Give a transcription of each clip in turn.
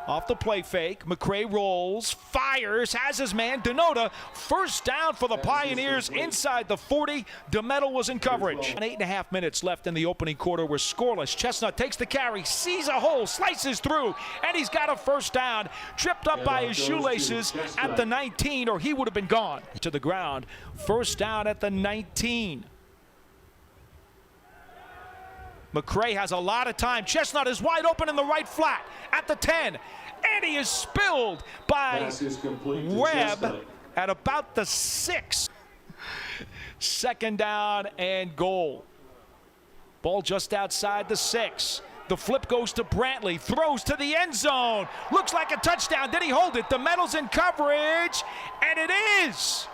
Off the play fake, McCray rolls, fires, has his man, Denota, first down for the Pioneers inside the 40. DeMetal was in coverage. 8.5 minutes left in the opening quarter. We're scoreless. Chestnut takes the carry, sees a hole, slices through, and he's got a first down. Tripped up by his shoelaces at the 19, or he would have been gone. To the ground, first down at the 19. McCray has a lot of time. Chestnut is wide open in the right flat at the 10. And he is spilled by Webb at about the 6. Second down and goal. Ball just outside the 6. The flip goes to Brantley. Throws to the end zone. Looks like a touchdown. Did he hold it? The Metal's in coverage. And it is.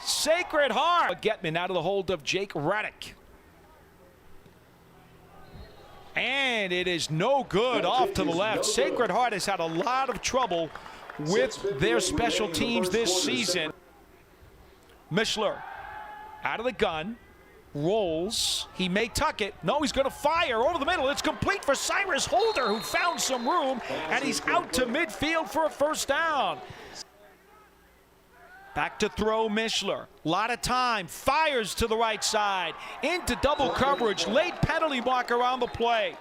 Sacred Heart. Getman out of the hold of Jake Raddick. And it is no good off to the left. Sacred Heart has had a lot of trouble with their special teams this season. Mishler out of the gun. Rolls. He may tuck it. No, he's going to fire over the middle. It's complete for Cyrus Holder, who found some room. And he's out to midfield for a first down. Back to throw Mishler. Lot of time. Fires to the right side. Into double coverage. Late penalty marker on the play.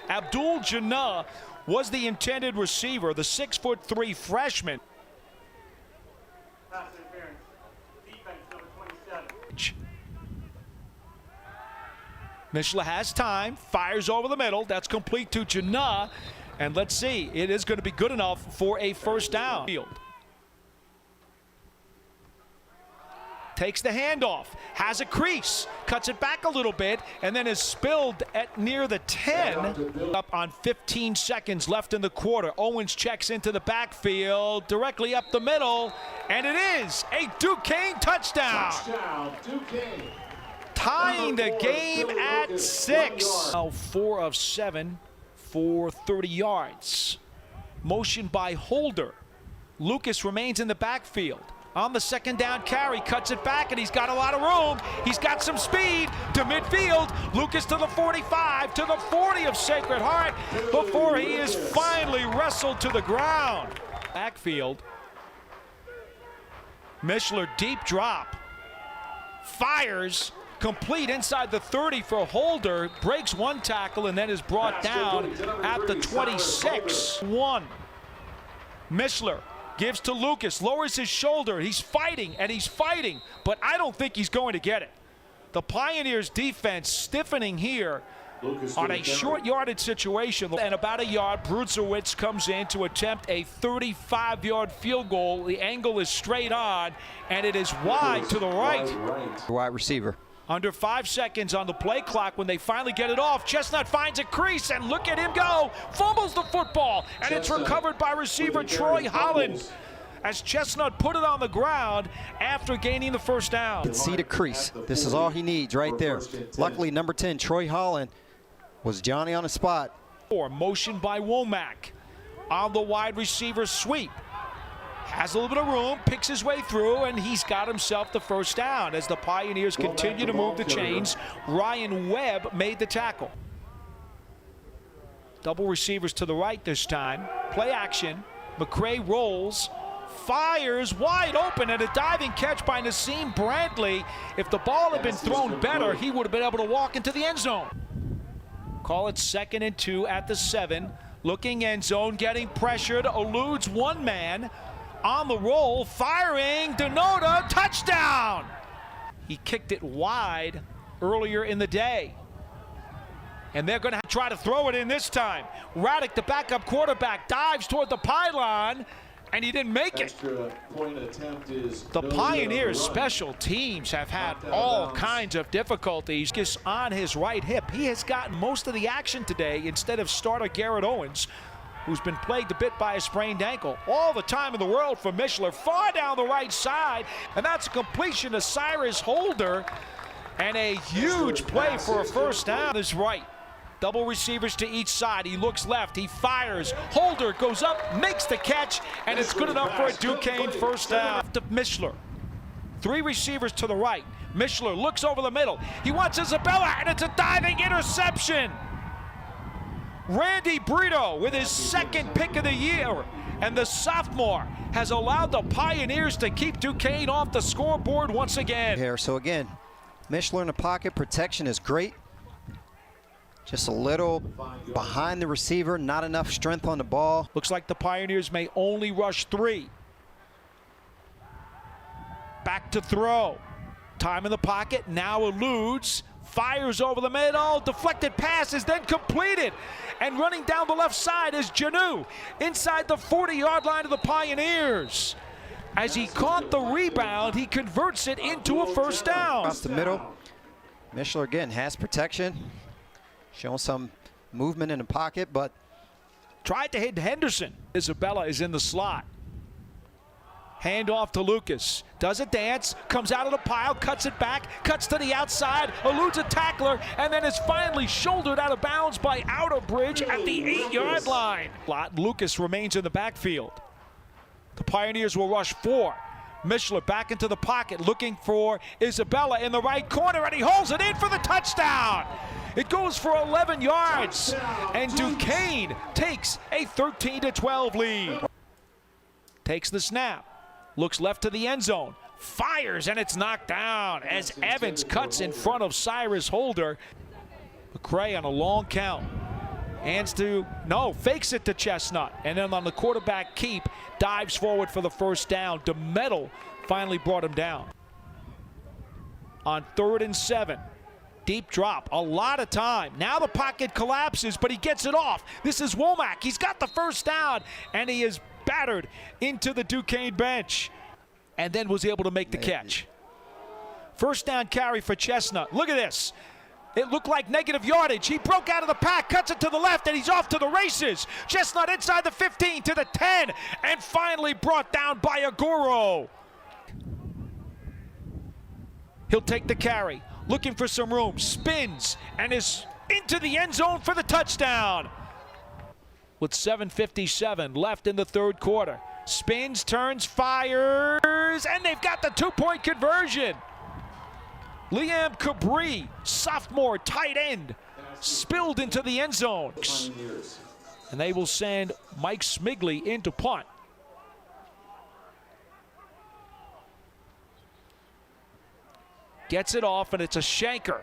Abdul Jannah was the intended receiver, the 6'3" freshman. Mishler has time. Fires over the middle. That's complete to Jannah. And let's see. It is going to be good enough for a first down. Takes the handoff, has a crease, cuts it back a little bit, and then is spilled at near the 10. Up on 15 seconds left in the quarter. Owens checks into the backfield, directly up the middle, and it is a Duquesne touchdown. Duquesne. Tying the game at 6. Now 4 of 7 for 30 yards. Motion by Holder. Lucas remains in the backfield. On the second down carry, cuts it back, and he's got a lot of room. He's got some speed to midfield. Lucas to the 45, to the 40 of Sacred Heart before he is finally wrestled to the ground. Backfield. Mishler deep drop. Fires. Complete inside the 30 for Holder. Breaks one tackle and then is brought down at the 26. 1. Mishler gives to Lucas, lowers his shoulder. He's fighting, and he's fighting, but I don't think he's going to get it. The Pioneers defense stiffening here on a short yardage situation. And about a yard, Brutzowitz comes in to attempt a 35-yard field goal. The angle is straight on, and it is wide to the right. Wide receiver. Under 5 seconds on the play clock when they finally get it off. Chestnut finds a crease, and look at him go. Fumbles the football, and it's recovered by receiver Troy Holland as Chestnut put it on the ground after gaining the first down. See the crease. This is all he needs right there. Luckily, number 10, Troy Holland, was Johnny on the spot. Motion by Womack on the wide receiver sweep. Has a little bit of room, picks his way through, and he's got himself the first down. As the Pioneers continue to move the chains, Ryan Webb made the tackle. Double receivers to the right this time. Play action. McCray rolls, fires wide open, and a diving catch by Nassim Brantley. If the ball had been thrown better, he would have been able to walk into the end zone. Call it 2nd and 2 at the 7. Looking end zone, getting pressured, eludes one man. On the roll, firing, Denota, touchdown! He kicked it wide earlier in the day. And they're going to try to throw it in this time. Raddick, the backup quarterback, dives toward the pylon, and he didn't make it. The Pioneers special teams have had all kinds of difficulties. Just on his right hip, he has gotten most of the action today instead of starter Garrett Owens, who's been plagued a bit by a sprained ankle. All the time in the world for Mishler, far down the right side, and that's a completion to Cyrus Holder, and a huge play for a first down is right. Double receivers to each side. He looks left, he fires. Holder goes up, makes the catch, and it's good enough for a Duquesne first down. To Mishler. 3 receivers to the right. Mishler looks over the middle. He wants Isabella, and it's a diving interception. Randy Brito with his second pick of the year. And the sophomore has allowed the Pioneers to keep Duquesne off the scoreboard once again. Here, so again, Mishler in the pocket, protection is great. Just a little behind the receiver, not enough strength on the ball. Looks like the Pioneers may only rush 3. Back to throw. Time in the pocket, now eludes. Fires over the middle, deflected pass is then completed. And running down the left side is Janu inside the 40-yard line of the Pioneers. As he caught the rebound, he converts it into a first down. Across the middle, Mishler again has protection. Showing some movement in the pocket, but tried to hit Henderson. Isabella is in the slot. Hand off to Lucas. Does a dance, comes out of the pile, cuts it back, cuts to the outside, eludes a tackler, and then is finally shouldered out of bounds by Outerbridge at the 8-yard line. Lucas remains in the backfield. The Pioneers will rush 4. Mishler back into the pocket, looking for Isabella in the right corner, and he holds it in for the touchdown. It goes for 11 yards, and Duquesne takes a 13-12 lead. Takes the snap, looks left to the end zone, fires, and it's knocked down as Evans cuts in front of Cyrus Holder. McCray on a long count. Hands to, no, fakes it to Chestnut, and then on the quarterback keep, dives forward for the first down. DeMetal finally brought him down. On 3rd and 7, deep drop, a lot of time. Now the pocket collapses, but he gets it off. This is Womack. He's got the first down, and he is battered into the Duquesne bench, and then was able to make the catch. First down carry for Chestnut. Look at this. It looked like negative yardage. He broke out of the pack, cuts it to the left, and he's off to the races. Chestnut inside the 15 to the 10, and finally brought down by Aguro. He'll take the carry, looking for some room, spins, and is into the end zone for the touchdown. With 7:57 left in the third quarter. Spins, turns, fires, and they've got the 2-point conversion. Liam Cabri, sophomore tight end, spilled into the end zone. And they will send Mike Smigley into punt. Gets it off, and it's a shanker.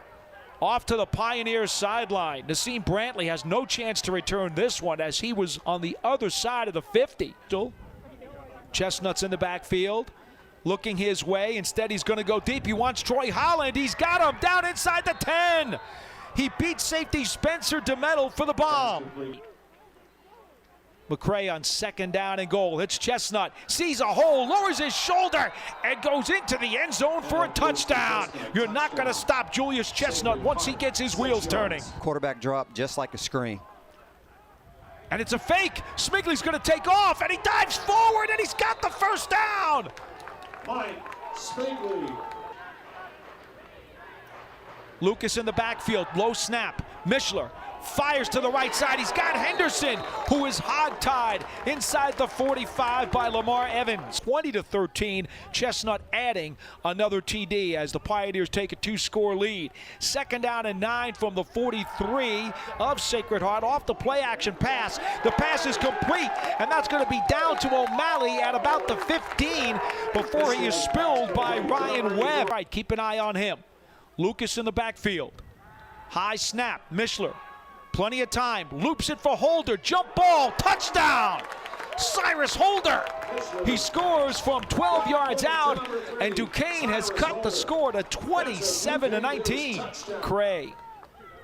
Off to the Pioneers sideline. Nassim Brantley has no chance to return this one as he was on the other side of the 50. Chestnut's in the backfield, looking his way. Instead, he's going to go deep. He wants Troy Holland. He's got him down inside the 10. He beats safety Spencer DeMetal for the bomb. McCray on 2nd down and goal. Hits Chestnut, sees a hole, lowers his shoulder, and goes into the end zone for a touchdown. You're not going to stop Julius Chestnut once he gets his wheels turning. Quarterback drop just like a screen. And it's a fake. Smigley's going to take off, and he dives forward, and he's got the first down. Mike Smigley. Lucas in the backfield, low snap. Mishler fires to the right side. He's got Henderson, who is hog-tied inside the 45 by Lamar Evans. 20-13, Chestnut adding another TD as the Pioneers take a 2-score lead. 2nd down and 9 from the 43 of Sacred Heart off the play-action pass. The pass is complete, and that's going to be down to O'Malley at about the 15 before he is spilled by Ryan Webb. All right, keep an eye on him. Lucas in the backfield. High snap, Mishler. Plenty of time, loops it for Holder, jump ball, touchdown! Cyrus Holder! He scores from 12 yards out, and Duquesne has cut the score to 27-19. Cray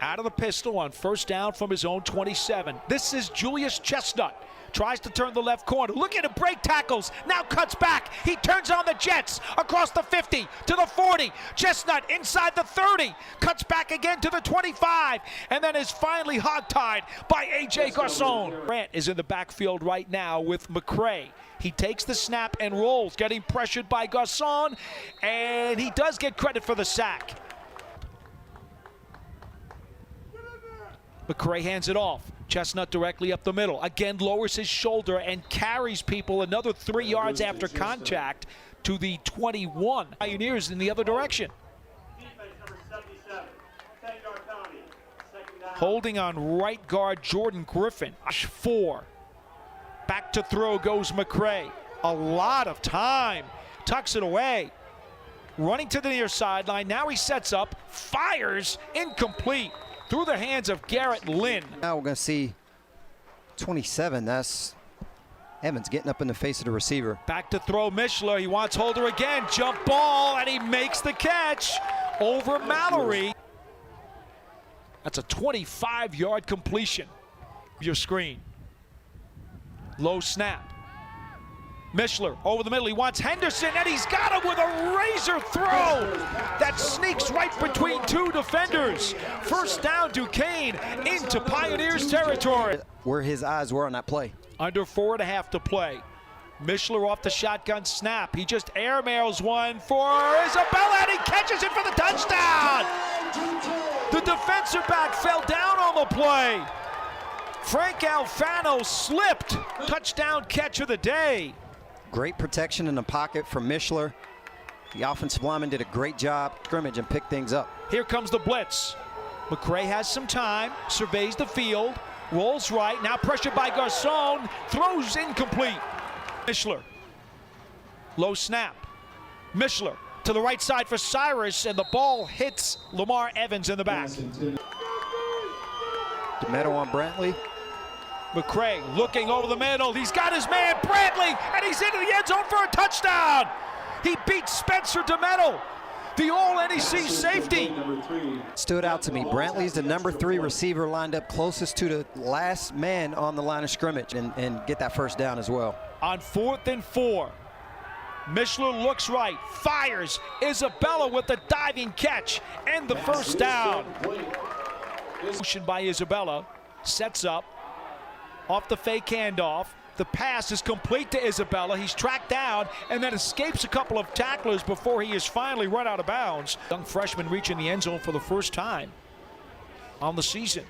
out of the pistol on first down from his own 27. This is Julius Chestnut. Tries to turn the left corner. Look at him, break tackles. Now cuts back. He turns on the Jets across the 50 to the 40. Chestnut inside the 30. Cuts back again to the 25. And then is finally hogtied by A.J. Garcon. Grant is in the backfield right now with McCray. He takes the snap and rolls, getting pressured by Garcon. And he does get credit for the sack. McCray hands it off. Chestnut directly up the middle. Again lowers his shoulder and carries people another 3 yards after contact to the 21. Pioneers in the other direction. Defense number 77, 10-yard penalty. 2nd Holding on right guard Jordan Griffin. 4. Back to throw goes McCray. A lot of time. Tucks it away. Running to the near sideline. Now he sets up. Fires. Incomplete. Through the hands of Garrett Lynn. Now we're going to see 27. That's Evans getting up in the face of the receiver. Back to throw Mishler. He wants Holder again. Jump ball, and he makes the catch over Mallory. That's a 25-yard completion. Your screen. Low snap. Mishler over the middle. He wants Henderson, and he's got him with a razor throw that sneaks right between two defenders. First down, Duquesne into Pioneers territory. Where his eyes were on that play. Under 4.5 to play. Mishler off the shotgun snap. He just airmails one for Isabella, and he catches it for the touchdown. The defensive back fell down on the play. Frank Alfano slipped. Touchdown catch of the day. Great protection in the pocket from Mishler. The offensive lineman did a great job scrimmage and pick things up. Here comes the blitz. McCray has some time, surveys the field, rolls right, now pressured by Garcon, throws incomplete. Mishler, low snap. Mishler to the right side for Cyrus, and the ball hits Lamar Evans in the back. DeMetto on Brantley. McCray looking over the middle. He's got his man, Brantley, and he's into the end zone for a touchdown. He beats Spencer DeMetto, the all-NEC safety. Stood out to me. Brantley's the number 3 receiver lined up closest to the last man on the line of scrimmage and get that first down as well. On 4th and 4, Mishler looks right, fires. Isabella with the diving catch and the first down. Motion by Isabella, sets up, off the fake handoff. The pass is complete to Isabella. He's tracked down and then escapes a couple of tacklers before he is finally run out of bounds. Young freshman reaching the end zone for the first time on the season.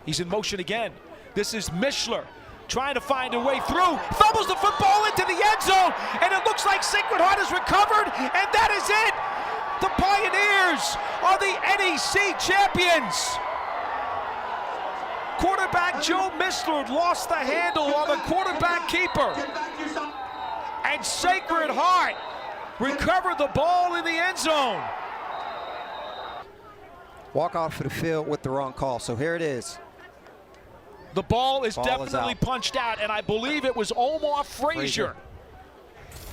He's in motion again. This is Mishler trying to find a way through. Fumbles the football into the end zone, and it looks like Sacred Heart has recovered, and that is it. The Pioneers are the NEC champions. Quarterback Joe Mishler lost the handle on the quarterback keeper. And Sacred Heart recovered the ball in the end zone. Walk off of the field with the wrong call, so here it is. The ball is Ball is definitely out. punched out, and I believe it was Omar Frazier.